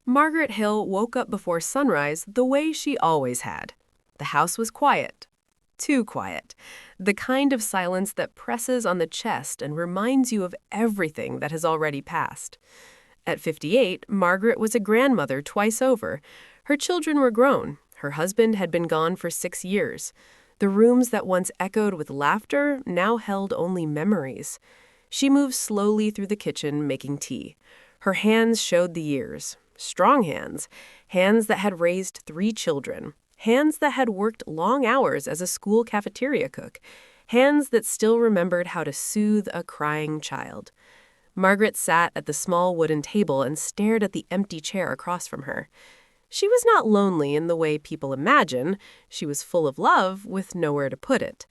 Margaret Hill woke up before sunrise the way she always had. The house was quiet. Too quiet. The kind of silence that presses on the chest and reminds you of everything that has already passed. At 58, Margaret was a grandmother twice over. Her children were grown. Her husband had been gone for 6 years. The rooms that once echoed with laughter now held only memories. She moved slowly through the kitchen, making tea. Her hands showed the years. Strong hands. Hands that had raised 3 children. Hands that had worked long hours as a school cafeteria cook. Hands that still remembered how to soothe a crying child. Margaret sat at the small wooden table and stared at the empty chair across from her. She was not lonely in the way people imagine. She was full of love with nowhere to put it.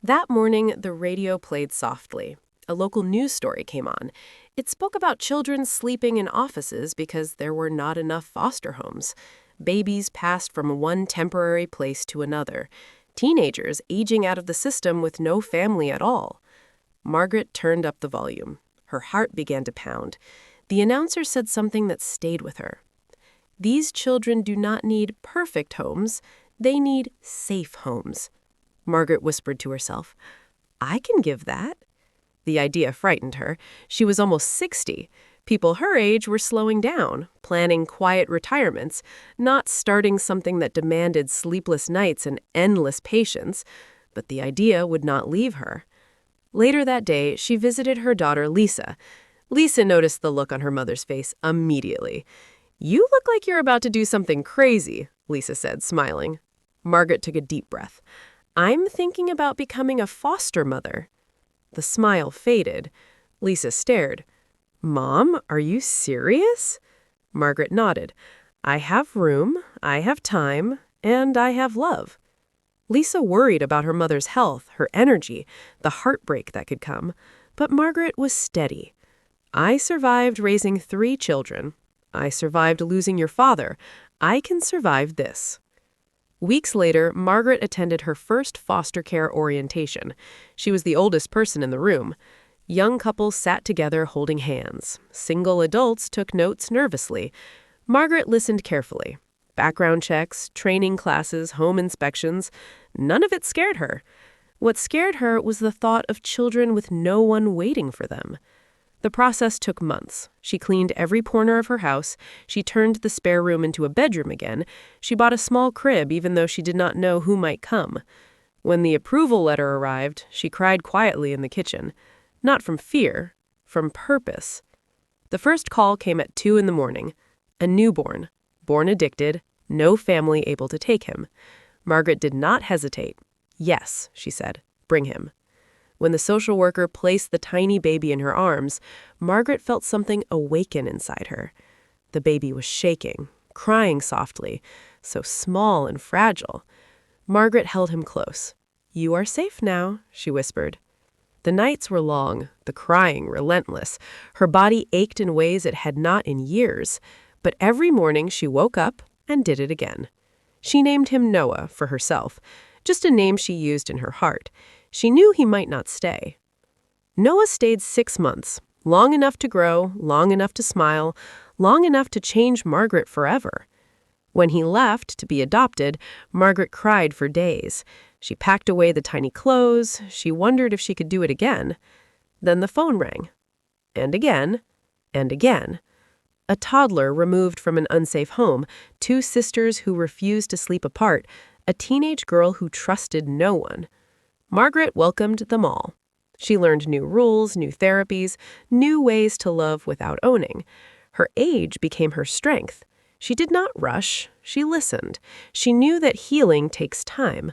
That morning, the radio played softly. A local news story came on. It spoke about children sleeping in offices because there were not enough foster homes. Babies passed from one temporary place to another. Teenagers aging out of the system with no family at all. Margaret turned up the volume. Her heart began to pound. The announcer said something that stayed with her. These children do not need perfect homes. They need safe homes. Margaret whispered to herself, I can give that. The idea frightened her. She was almost 60. People her age were slowing down, planning quiet retirements, not starting something that demanded sleepless nights and endless patience. But the idea would not leave her. Later that day, she visited her daughter, Lisa. Lisa noticed the look on her mother's face immediately. You look like you're about to do something crazy, Lisa said, smiling. Margaret took a deep breath. I'm thinking about becoming a foster mother. The smile faded. Lisa stared. Mom, are you serious? Margaret nodded. I have room, I have time, and I have love. Lisa worried about her mother's health, her energy, the heartbreak that could come. But Margaret was steady. I survived raising 3 children. I survived losing your father. I can survive this. Weeks later, Margaret attended her first foster care orientation. She was the oldest person in the room. Young couples sat together holding hands. Single adults took notes nervously. Margaret listened carefully. Background checks, training classes, home inspections. None of it scared her. What scared her was the thought of children with no one waiting for them. The process took months. She cleaned every corner of her house. She turned the spare room into a bedroom again. She bought a small crib even though she did not know who might come. When the approval letter arrived, she cried quietly in the kitchen. Not from fear, from purpose. The first call came at 2 a.m. A newborn, born addicted, no family able to take him. Margaret did not hesitate. Yes, she said, bring him. When the social worker placed the tiny baby in her arms, Margaret felt something awaken inside her. The baby was shaking, crying softly, so small and fragile. Margaret held him close. You are safe now, she whispered. The nights were long, the crying relentless. Her body ached in ways it had not in years. But every morning she woke up and did it again. She named him Noah for herself, just a name she used in her heart. She knew he might not stay. Noah stayed 6 months, long enough to grow, long enough to smile, long enough to change Margaret forever. When he left to be adopted, Margaret cried for days. She packed away the tiny clothes. She wondered if she could do it again. Then the phone rang. And again, and again. A toddler removed from an unsafe home, 2 sisters who refused to sleep apart, a teenage girl who trusted no one. Margaret welcomed them all. She learned new rules, new therapies, new ways to love without owning. Her age became her strength. She did not rush. She listened. She knew that healing takes time.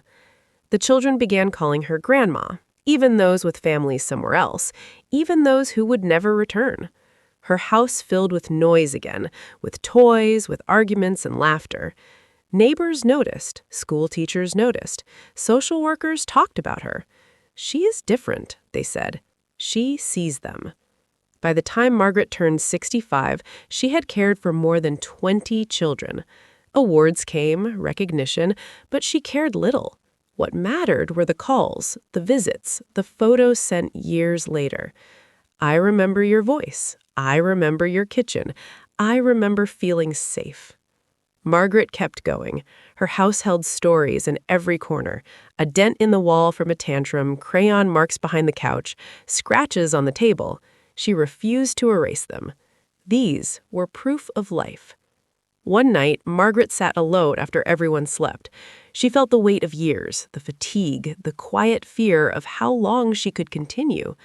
The children began calling her Grandma, even those with families somewhere else, even those who would never return. Her house filled with noise again, with toys, with arguments and laughter. Neighbors noticed, school teachers noticed, social workers talked about her. She is different, they said. She sees them. By the time Margaret turned 65, she had cared for more than 20 children. Awards came, recognition, but she cared little. What mattered were the calls, the visits, the photos sent years later. I remember your voice. I remember your kitchen. I remember feeling safe. Margaret kept going. Her house held stories in every corner. A dent in the wall from a tantrum, crayon marks behind the couch, scratches on the table. She refused to erase them. These were proof of life. One night, Margaret sat alone after everyone slept. She felt the weight of years, the fatigue, the quiet fear of how long she could continue.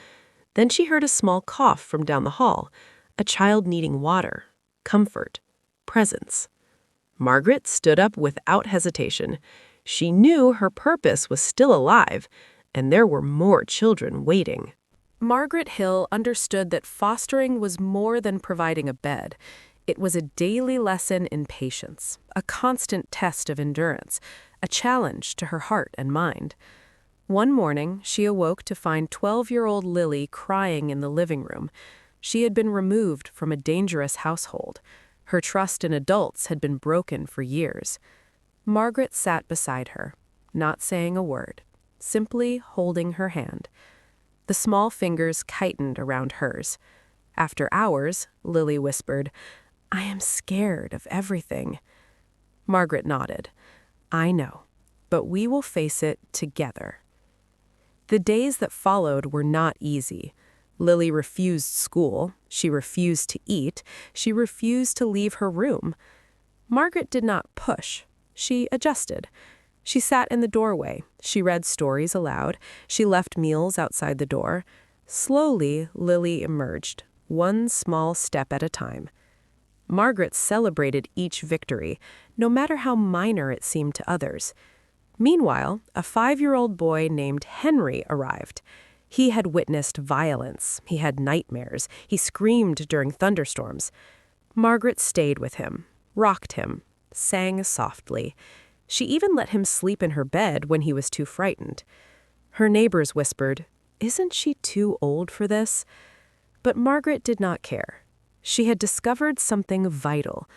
Then she heard a small cough from down the hall, a child needing water, comfort, presence. Margaret stood up without hesitation. She knew her purpose was still alive, and there were more children waiting. Margaret Hill understood that fostering was more than providing a bed. It was a daily lesson in patience, a constant test of endurance, a challenge to her heart and mind. One morning, she awoke to find 12-year-old Lily crying in the living room. She had been removed from a dangerous household. Her trust in adults had been broken for years. Margaret sat beside her, not saying a word, simply holding her hand. The small fingers tightened around hers. After hours, Lily whispered, "I am scared of everything." Margaret nodded. "I know, but we will face it together." The days that followed were not easy. Lily refused school, she refused to eat, she refused to leave her room. Margaret did not push, she adjusted. She sat in the doorway, she read stories aloud, she left meals outside the door. Slowly, Lily emerged, one small step at a time. Margaret celebrated each victory, no matter how minor it seemed to others. Meanwhile, a 5-year-old boy named Henry arrived. He had witnessed violence, he had nightmares, he screamed during thunderstorms. Margaret stayed with him, rocked him, sang softly. She even let him sleep in her bed when he was too frightened. Her neighbors whispered, "Isn't she too old for this?" But Margaret did not care. She had discovered something vital.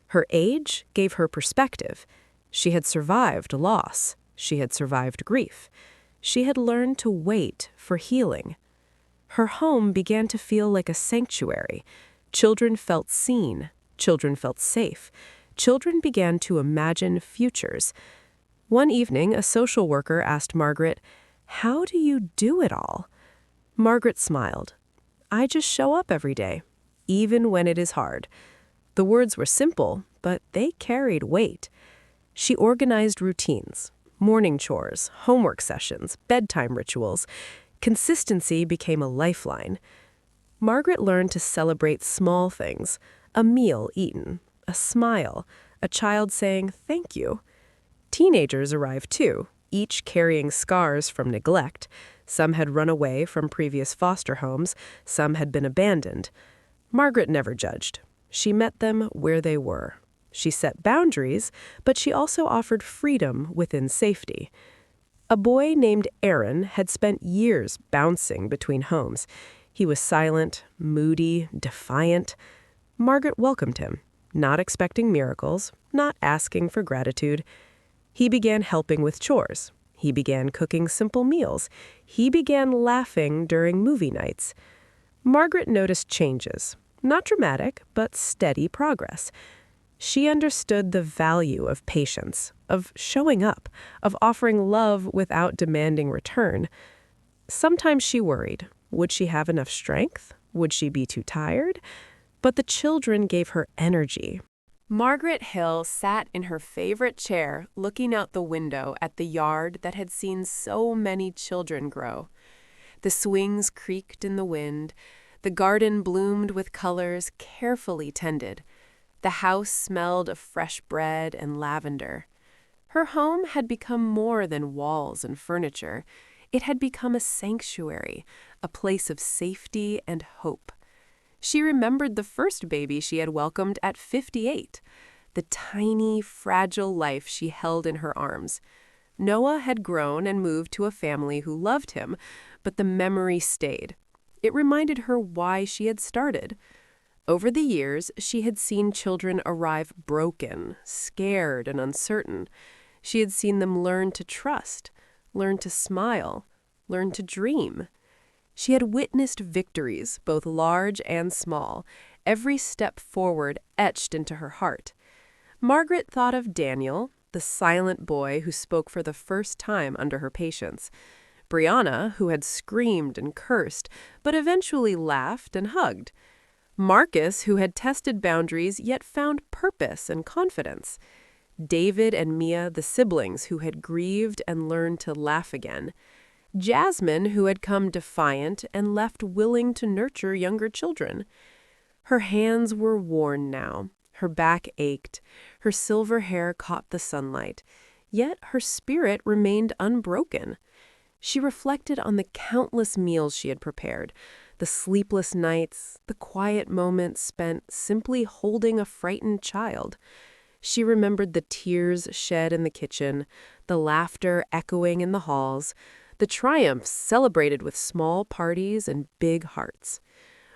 Her age gave her perspective. She had survived loss. She had survived grief. She had learned to wait for healing. Her home began to feel like a sanctuary. Children felt seen. Children felt safe. Children began to imagine futures. One evening, a social worker asked Margaret, "How do you do it all?" Margaret smiled. "I just show up every day, even when it is hard." The words were simple, but they carried weight. She organized routines. Morning chores, homework sessions, bedtime rituals. Consistency became a lifeline. Margaret learned to celebrate small things, a meal eaten, a smile, a child saying thank you. Teenagers arrived too, each carrying scars from neglect. Some had run away from previous foster homes, some had been abandoned. Margaret never judged. She met them where they were. She set boundaries, but she also offered freedom within safety. A boy named Aaron had spent years bouncing between homes. He was silent, moody, defiant. Margaret welcomed him, not expecting miracles, not asking for gratitude. He began helping with chores. He began cooking simple meals. He began laughing during movie nights. Margaret noticed changes, not dramatic, but steady progress. She understood the value of patience, of showing up, of offering love without demanding return. Sometimes she worried, would she have enough strength? Would she be too tired? But the children gave her energy. Margaret Hill sat in her favorite chair, looking out the window at the yard that had seen so many children grow. The swings creaked in the wind. The garden bloomed with colors carefully tended. The house smelled of fresh bread and lavender. Her home had become more than walls and furniture. It had become a sanctuary, a place of safety and hope. She remembered the first baby she had welcomed at 58, the tiny, fragile life she held in her arms. Noah had grown and moved to a family who loved him, but the memory stayed. It reminded her why she had started. Over the years, she had seen children arrive broken, scared, and uncertain. She had seen them learn to trust, learn to smile, learn to dream. She had witnessed victories, both large and small, every step forward etched into her heart. Margaret thought of Daniel, the silent boy who spoke for the first time under her patience. Brianna, who had screamed and cursed, but eventually laughed and hugged. Marcus, who had tested boundaries yet found purpose and confidence. David and Mia, the siblings who had grieved and learned to laugh again. Jasmine, who had come defiant and left willing to nurture younger children. Her hands were worn now. Her back ached. Her silver hair caught the sunlight. Yet her spirit remained unbroken. She reflected on the countless meals she had prepared, the sleepless nights, the quiet moments spent simply holding a frightened child. She remembered the tears shed in the kitchen, the laughter echoing in the halls, the triumphs celebrated with small parties and big hearts.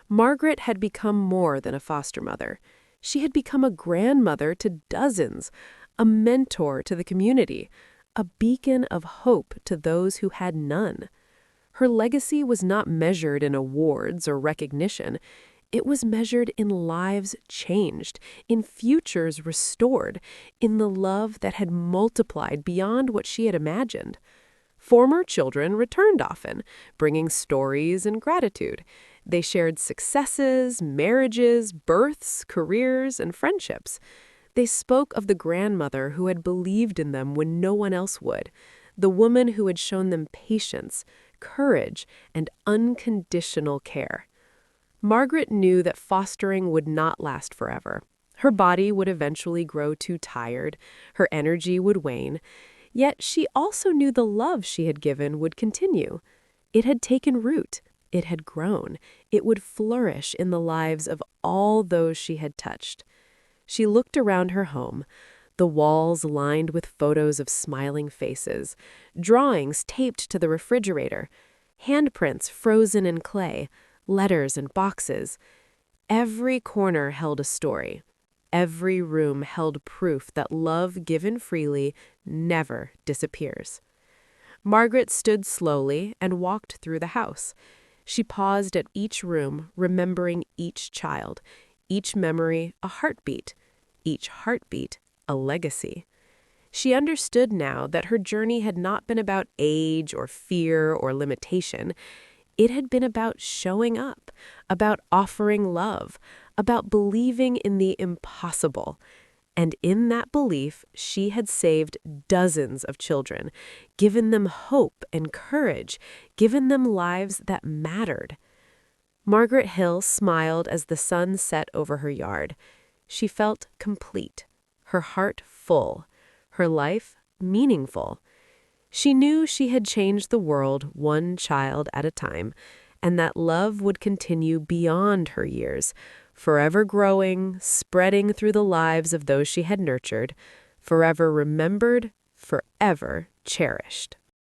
Margaret had become more than a foster mother. She had become a grandmother to dozens, a mentor to the community, a beacon of hope to those who had none. Her legacy was not measured in awards or recognition. It was measured in lives changed, in futures restored, in the love that had multiplied beyond what she had imagined. Former children returned often, bringing stories and gratitude. They shared successes, marriages, births, careers, and friendships. They spoke of the grandmother who had believed in them when no one else would, the woman who had shown them patience, courage, and unconditional care. Margaret knew that fostering would not last forever. Her body would eventually grow too tired, her energy would wane, yet she also knew the love she had given would continue. It had taken root, it had grown, it would flourish in the lives of all those she had touched. She looked around her home, the walls lined with photos of smiling faces, drawings taped to the refrigerator, handprints frozen in clay, letters and boxes. Every corner held a story. Every room held proof that love given freely never disappears. Margaret stood slowly and walked through the house. She paused at each room, remembering each child, each memory a heartbeat, each heartbeat a legacy. She understood now that her journey had not been about age or fear or limitation. It had been about showing up, about offering love, about believing in the impossible. And in that belief, she had saved dozens of children, given them hope and courage, given them lives that mattered. Margaret Hill smiled as the sun set over her yard. She felt complete, her heart full, her life meaningful. She knew she had changed the world one child at a time, and that love would continue beyond her years, forever growing, spreading through the lives of those she had nurtured, forever remembered, forever cherished.